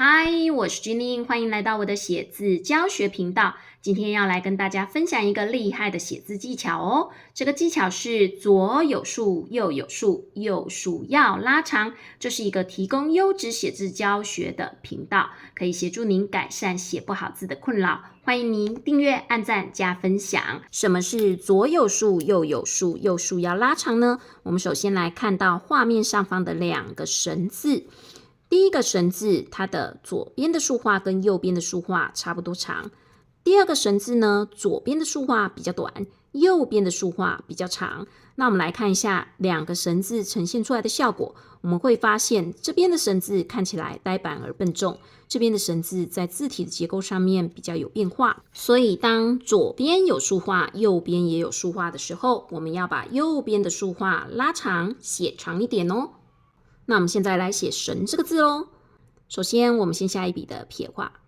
嗨，我是君令，欢迎来到我的写字教学频道。今天要来跟大家分享一个厉害的写字技巧哦。这个技巧是左有竖，右有竖，右竖要拉长。这是一个提供优质写字教学的频道，可以协助您改善写不好字的困扰。欢迎您订阅、按赞、加分享。什么是左有竖，右有竖，右竖要拉长呢？我们首先来看到画面上方的两个神字。第一个神字，它的左边的竖画跟右边的竖画差不多长。第二个神字呢，左边的竖画比较短，右边的竖画比较长。那我们来看一下两个神字呈现出来的效果，我们会发现这边的神字看起来呆板而笨重，这边的神字在字体的结构上面比较有变化。所以当左边有竖画，右边也有竖画的时候，我们要把右边的竖画拉长，写长一点哦。那我们现在来写神这个字咯。首先我们先下一笔的撇画，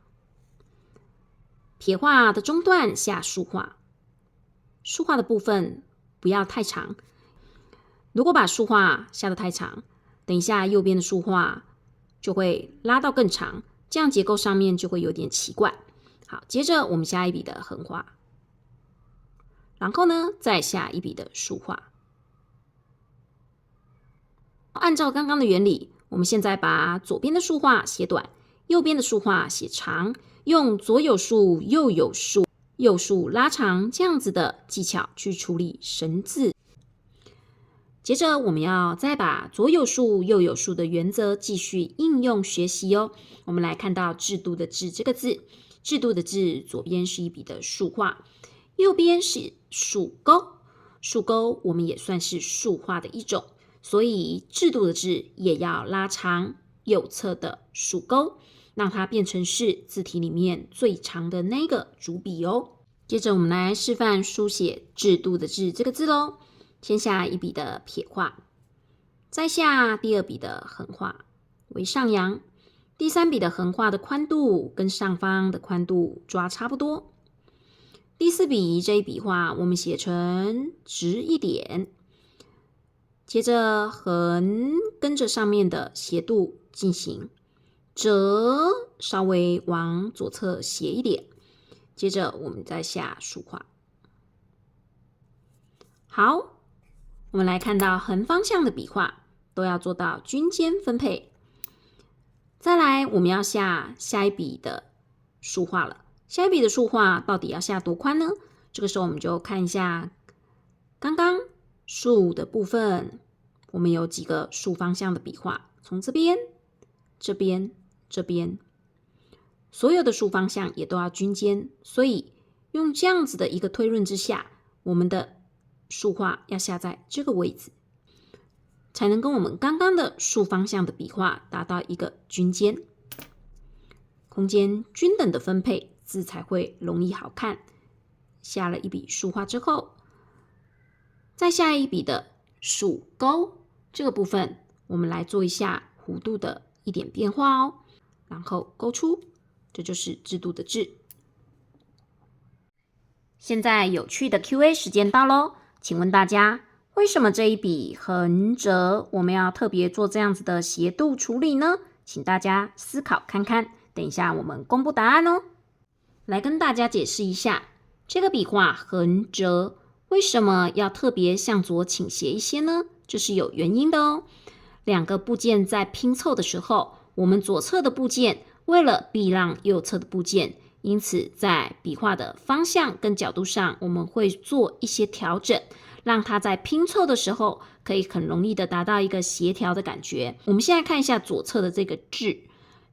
撇画的中段下竖画，竖画的部分不要太长，如果把竖画下得太长，等一下右边的竖画就会拉到更长，这样结构上面就会有点奇怪。好，接着我们下一笔的横画，然后呢再下一笔的竖画。按照刚刚的原理，我们现在把左边的竖画写短，右边的竖画写长，用左有竖，右有竖，右竖拉长这样子的技巧去处理神字。接着我们要再把左有竖，右有竖的原则继续应用学习哦。我们来看到制度的制这个字，制度的制左边是一笔的竖画，右边是竖钩，竖钩我们也算是竖画的一种。所以制度的制也要拉长右侧的竖钩，让它变成是字体里面最长的那个主笔哦。接着我们来示范书写制度的制这个字咯。先下一笔的撇画，再下第二笔的横画为上扬，第三笔的横画的宽度跟上方的宽度抓差不多。第四笔这一笔画我们写成直一点，接着横跟着上面的斜度进行折，稍微往左侧斜一点，接着我们再下竖画。好，我们来看到横方向的笔画都要做到均间分配。再来我们要下一笔的竖画了，下一笔的竖画到底要下多宽呢？这个时候我们就看一下刚刚竖的部分，我们有几个竖方向的笔画，从这边、这边、这边，所有的竖方向也都要均间，所以用这样子的一个推论之下，我们的竖画要下在这个位置，才能跟我们刚刚的竖方向的笔画达到一个均间，空间均等的分配，字才会容易好看。下了一笔竖画之后，再下一笔的竖钩，这个部分我们来做一下弧度的一点变化哦，然后勾出，这就是制度的制。现在有趣的 Q&A 时间到咯，请问大家，为什么这一笔横折我们要特别做这样子的斜度处理呢？请大家思考看看，等一下我们公布答案哦。来跟大家解释一下，这个笔画横折为什么要特别向左倾斜一些呢？这是有原因的哦。两个部件在拼凑的时候，我们左侧的部件为了避让右侧的部件，因此在笔画的方向跟角度上，我们会做一些调整，让它在拼凑的时候可以很容易的达到一个协调的感觉。我们现在看一下左侧的这个制，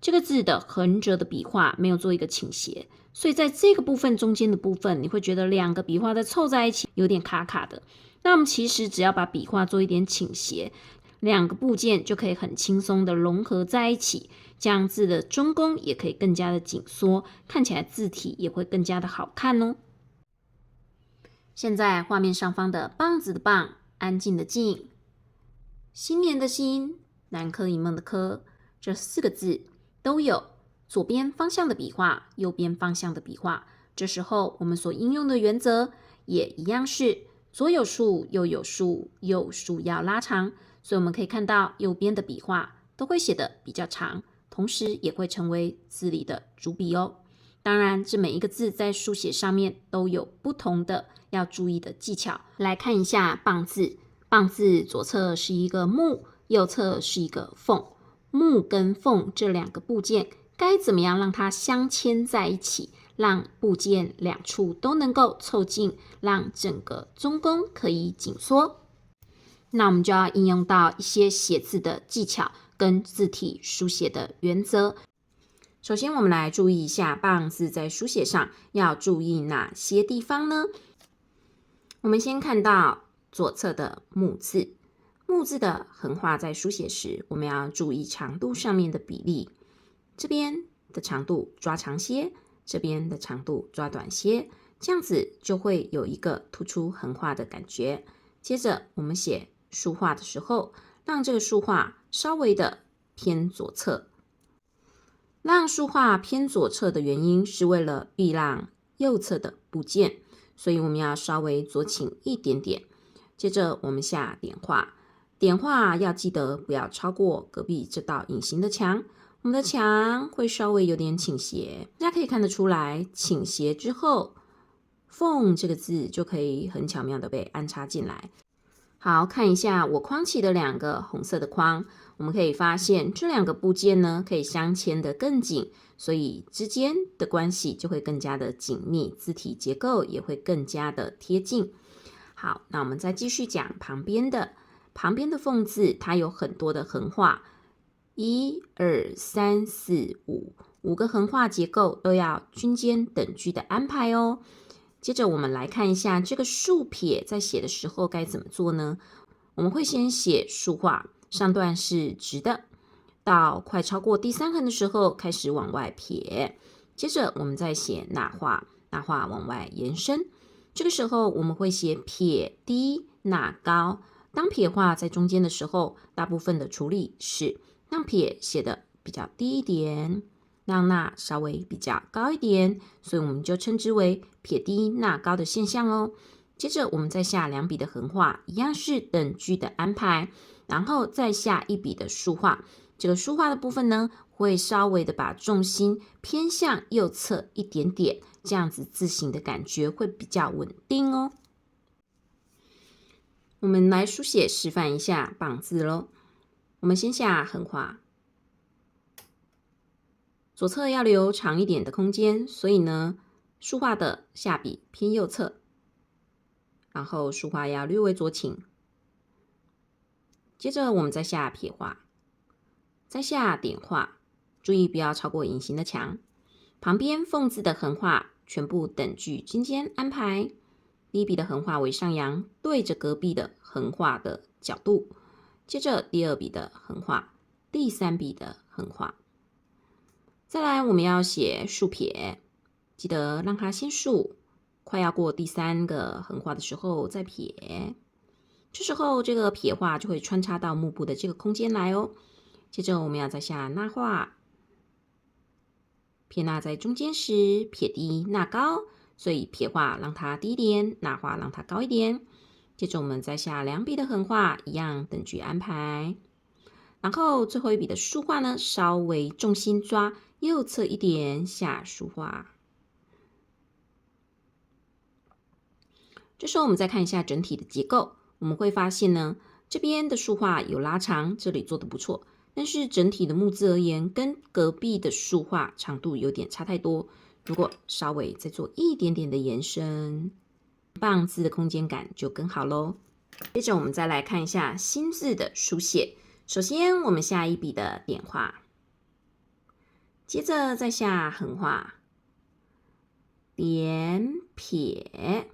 这个字的横折的笔画没有做一个倾斜，所以在这个部分中间的部分，你会觉得两个笔画在凑在一起有点卡卡的。那我们其实只要把笔画做一点倾斜，两个部件就可以很轻松的融合在一起，这样字的中宫也可以更加的紧缩，看起来字体也会更加的好看哦。现在画面上方的棒子的棒，安静的静，新年的新，南柯一梦的柯，这四个字都有左边方向的笔画，右边方向的笔画。这时候我们所应用的原则也一样是左有竖，右有竖，右竖要拉长。所以我们可以看到右边的笔画都会写得比较长，同时也会成为字里的主笔哦。当然，这每一个字在书写上面都有不同的要注意的技巧。来看一下棒字，棒字左侧是一个木，右侧是一个凤。木跟凤这两个部件该怎么样让它镶嵌在一起，让部件两处都能够凑近，让整个中宫可以紧缩？那我们就要应用到一些写字的技巧跟字体书写的原则。首先，我们来注意一下棒字在书写上要注意哪些地方呢？我们先看到左侧的木字，木字的横画在书写时，我们要注意长度上面的比例，这边的长度抓长些，这边的长度抓短些，这样子就会有一个突出横画的感觉。接着我们写竖画的时候，让这个竖画稍微的偏左侧。让竖画偏左侧的原因是为了避让右侧的部件，所以我们要稍微左倾一点点。接着我们下点画，点画要记得不要超过隔壁这道隐形的墙，我们的墙会稍微有点倾斜，大家可以看得出来，倾斜之后，凤这个字就可以很巧妙的被安插进来。好，看一下我框起的两个红色的框，我们可以发现这两个部件呢可以镶嵌得更紧，所以之间的关系就会更加的紧密，字体结构也会更加的贴近。好，那我们再继续讲旁边的凤字，它有很多的横画，1、2、3、4、5个横画结构都要均间等距的安排哦。接着我们来看一下这个竖撇在写的时候该怎么做呢？我们会先写竖画，上段是直的，到快超过第3横的时候开始往外撇，接着我们再写捺画，捺画往外延伸。这个时候我们会写撇低捺高，当撇画在中间的时候，大部分的处理是让撇写的比较低一点，让捺稍微比较高一点，所以我们就称之为撇低捺高的现象哦。接着我们再下2笔的横画，一样是等距的安排，然后再下1笔的竖画。这个竖画的部分呢，会稍微的把重心偏向右侧一点点，这样子字形的感觉会比较稳定哦。我们来书写示范一下棒字咯。我们先下横画，左侧要留长一点的空间，所以呢，竖画的下笔偏右侧，然后竖画要略微左倾。接着我们再下撇画，再下点画，注意不要超过隐形的墙。旁边凤字的横画全部等距均间安排。第1笔的横画为上扬，对着隔壁的横画的角度。接着第2笔的横画，第3笔的横画。再来我们要写竖撇，记得让它先竖，快要过第3个横画的时候再撇。这时候这个撇画就会穿插到幕布的这个空间来哦。接着我们要再下捺画，撇捺在中间时撇低捺高，所以撇画让它低一点，捺画让它高一点。接着我们再下2笔的横画，一样等距安排。然后最后1笔的竖画呢，稍微重心抓右侧一点，下竖画。这时候我们再看一下整体的结构，我们会发现呢，这边的竖画有拉长，这里做得不错。但是整体的木字而言，跟隔壁的竖画长度有点差太多。如果稍微再做一点点的延伸，棒字的空间感就更好咯。接着我们再来看一下新字的书写。首先我们下1笔的点画，接着再下横画，点撇。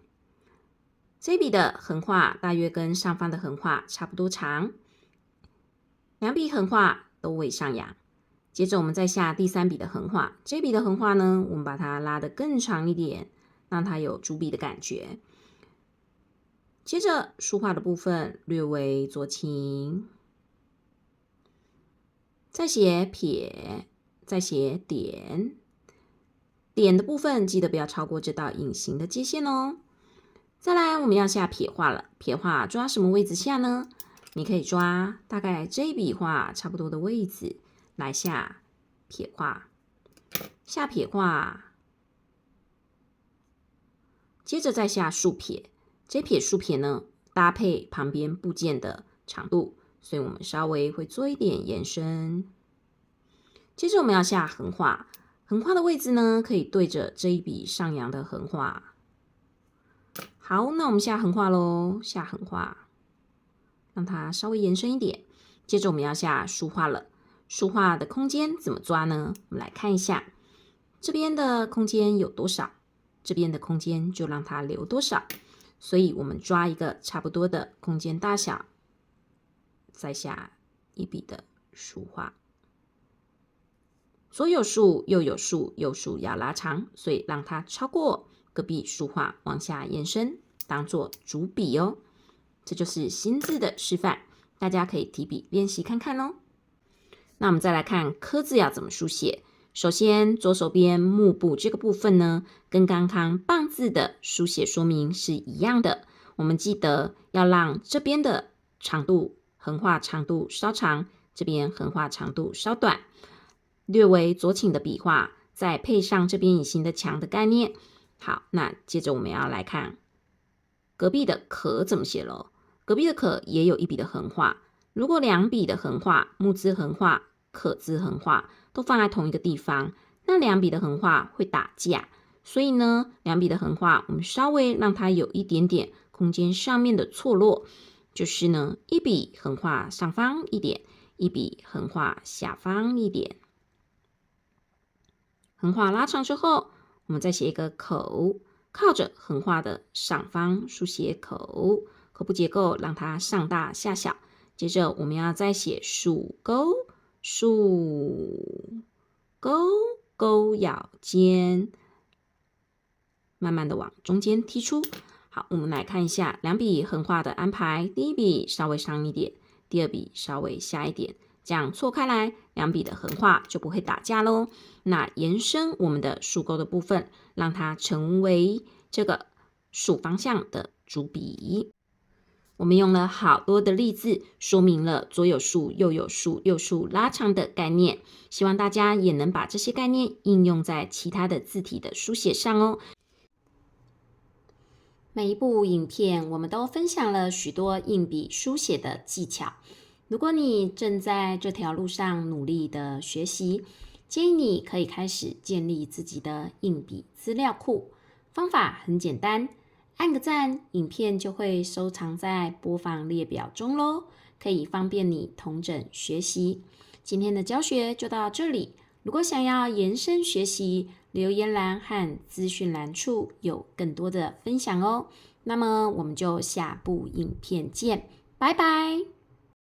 这一笔的横画大约跟上方的横画差不多长，2笔横画都为上扬。接着我们再下第3笔的横画，这笔的横画呢，我们把它拉得更长一点，让它有主笔的感觉。接着竖画的部分略微左倾，再写撇，再写点。点的部分记得不要超过这道隐形的接线哦。再来我们要下撇画了，撇画抓什么位置下呢？你可以抓大概这一笔画差不多的位置来下撇画，下撇画，接着再下竖撇。这撇竖撇呢，搭配旁边部件的长度，所以我们稍微会做一点延伸。接着我们要下横画，横画的位置呢，可以对着这一笔上扬的横画。好，那我们下横画咯，下横画，让它稍微延伸一点。接着我们要下竖画了，竖画的空间怎么抓呢？我们来看一下，这边的空间有多少，这边的空间就让它留多少。所以我们抓一个差不多的空间大小，再下一笔的竖画。左有竖，右有竖，右竖要拉长，所以让它超过隔壁竖画往下延伸，当做主笔哦。这就是新字的示范，大家可以提笔练习看看哦。那我们再来看科字要怎么书写。首先，左手边幕布这个部分呢，跟刚刚棒字的书写说明是一样的。我们记得要让这边的长度横画长度稍长，这边横画长度稍短，略为左倾的笔画，再配上这边隐形的墙的概念。好，那接着我们要来看隔壁的可怎么写咯。隔壁的可也有一笔的横画，如果两笔的横画，木字横画、可字横画都放在同一个地方，那两笔的横画会打架。所以呢，两笔的横画我们稍微让它有一点点空间上面的错落，就是呢，一笔横画上方一点，一笔横画下方一点。横画拉长之后，我们再写一个口，靠着横画的上方书写口，口部结构让它上大下小。接着我们要再写竖钩，竖钩，钩咬尖，慢慢的往中间踢出。好，我们来看一下两笔横画的安排，第一笔稍微上一点，第二笔稍微下一点，这样错开来，两笔的横画就不会打架咯。那延伸我们的竖钩的部分，让它成为这个竖方向的主笔。我们用了好多的例字，说明了左有竖、右有竖、右竖拉长的概念。希望大家也能把这些概念应用在其他的字体的书写上哦。每一部影片，我们都分享了许多硬笔书写的技巧。如果你正在这条路上努力的学习，建议你可以开始建立自己的硬笔资料库。方法很简单，按个赞，影片就会收藏在播放列表中咯，可以方便你统整学习。今天的教学就到这里，如果想要延伸学习，留言栏和资讯栏处有更多的分享哦。那么我们就下部影片见，拜拜。